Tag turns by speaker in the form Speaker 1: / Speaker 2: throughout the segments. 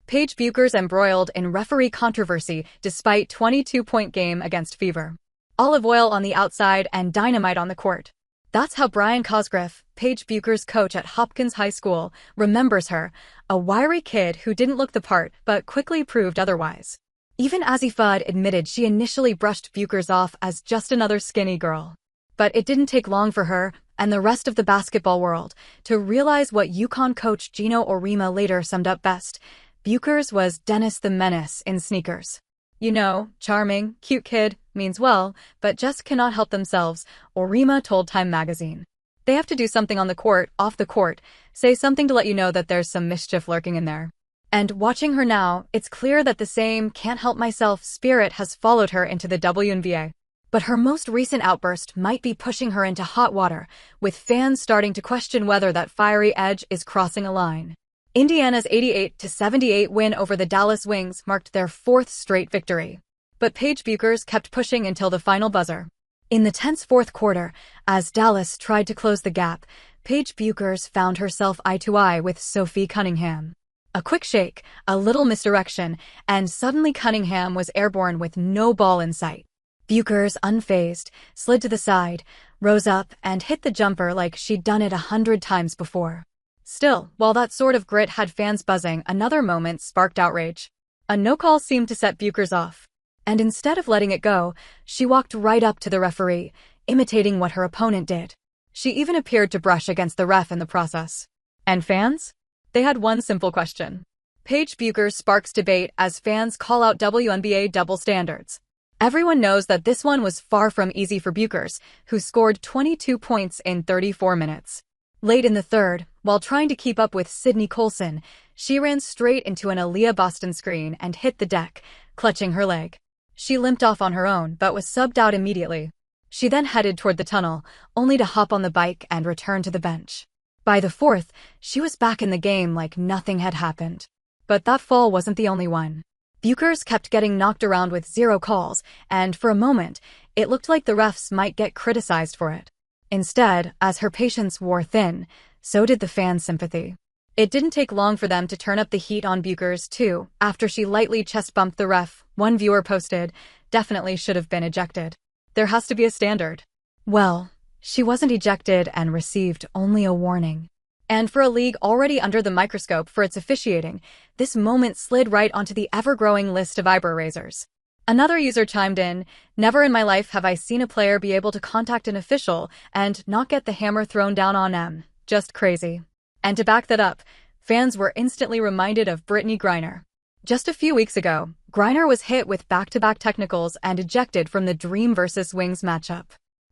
Speaker 1: Paige Bueckers embroiled in referee controversy despite 22-point game against Fever. Olive oil on the outside and dynamite on the court. That's how Brian Cosgriff, Paige Bueckers' coach at Hopkins High School, remembers her, a wiry kid who didn't look the part but quickly proved otherwise. Even Azzi Fudd admitted she initially brushed Bueckers off as just another skinny girl. But it didn't take long for her, and the rest of the basketball world, to realize what UConn coach Gino Auriemma later summed up best: Bueckers was Dennis the Menace in sneakers. You know, charming, cute kid, means well, but just cannot help themselves, Auriemma told Time magazine. They have to do something on the court, off the court, say something to let you know that there's some mischief lurking in there. And watching her now, it's clear that the same can't-help-myself spirit has followed her into the WNBA. But her most recent outburst might be pushing her into hot water, with fans starting to question whether that fiery edge is crossing a line. Indiana's 88-78 win over the Dallas Wings marked their fourth straight victory. But Paige Bueckers kept pushing until the final buzzer. In the tense fourth quarter, as Dallas tried to close the gap, Paige Bueckers found herself eye-to-eye with Sophie Cunningham. A quick shake, a little misdirection, and suddenly Cunningham was airborne with no ball in sight. Bueckers, unfazed, slid to the side, rose up, and hit the jumper like she'd done it 100 times before. Still, while that sort of grit had fans buzzing, another moment sparked outrage. A no-call seemed to set Bueckers off. And instead of letting it go, she walked right up to the referee, imitating what her opponent did. She even appeared to brush against the ref in the process. And fans? They had one simple question. Paige Bueckers sparks debate as fans call out WNBA double standards. Everyone knows that this one was far from easy for Bueckers, who scored 22 points in 34 minutes. Late in the third, while trying to keep up with Sydney Colson, she ran straight into an Aaliyah Boston screen and hit the deck, clutching her leg. She limped off on her own but was subbed out immediately. She then headed toward the tunnel, only to hop on the bike and return to the bench. By the fourth, she was back in the game like nothing had happened. But that fall wasn't the only one. Bueckers kept getting knocked around with zero calls, and for a moment, it looked like the refs might get criticized for it. Instead, as her patience wore thin, so did the fan sympathy. It didn't take long for them to turn up the heat on Bueckers, too. After she lightly chest-bumped the ref, one viewer posted, "Definitely should have been ejected. There has to be a standard." Well, she wasn't ejected and received only a warning. And for a league already under the microscope for its officiating, this moment slid right onto the ever-growing list of eyebrow-raisers. Another user chimed in, "Never in my life have I seen a player be able to contact an official and not get the hammer thrown down on them. Just crazy." And to back that up, fans were instantly reminded of Brittany Griner. Just a few weeks ago, Griner was hit with back-to-back technicals and ejected from the Dream vs. Wings matchup.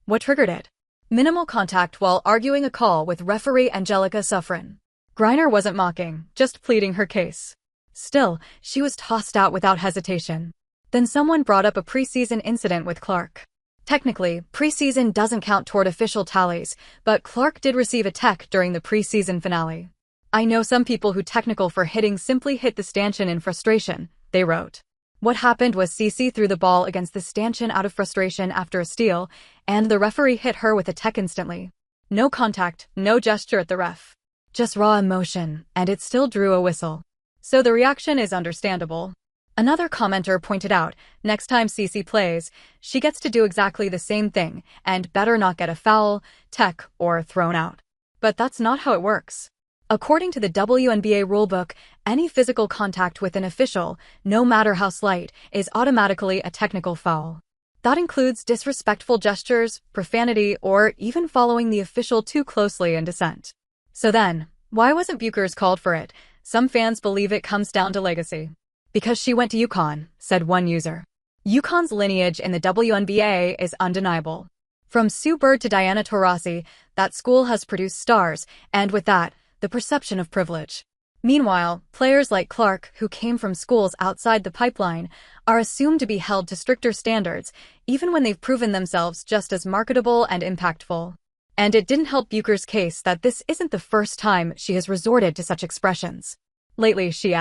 Speaker 1: What triggered it? Minimal contact while arguing a call with referee Angelica Suffren. Griner wasn't mocking, just pleading her case. Still, she was tossed out without hesitation. Then someone brought up a preseason incident with Clark. Technically, preseason doesn't count toward official tallies, but Clark did receive a tech during the preseason finale. "I know some people who technical for hitting simply hit the stanchion in frustration," they wrote. What happened was Cece threw the ball against the stanchion out of frustration after a steal, and the referee hit her with a tech instantly. No contact, no gesture at the ref. Just raw emotion, and it still drew a whistle. So the reaction is understandable. Another commenter pointed out, next time Cece plays, she gets to do exactly the same thing, and better not get a foul, tech, or thrown out. But that's not how it works. According to the WNBA rulebook, any physical contact with an official, no matter how slight, is automatically a technical foul. That includes disrespectful gestures, profanity, or even following the official too closely in dissent. So then, why wasn't Bueckers called for it? Some fans believe it comes down to legacy. "Because she went to UConn," said one user. UConn's lineage in the WNBA is undeniable. From Sue Bird to Diana Taurasi, that school has produced stars, and with that, the perception of privilege. Meanwhile, players like Clark, who came from schools outside the pipeline, are assumed to be held to stricter standards, even when they've proven themselves just as marketable and impactful. And it didn't help Bueckers' case that this isn't the first time she has resorted to such expressions. Lately, she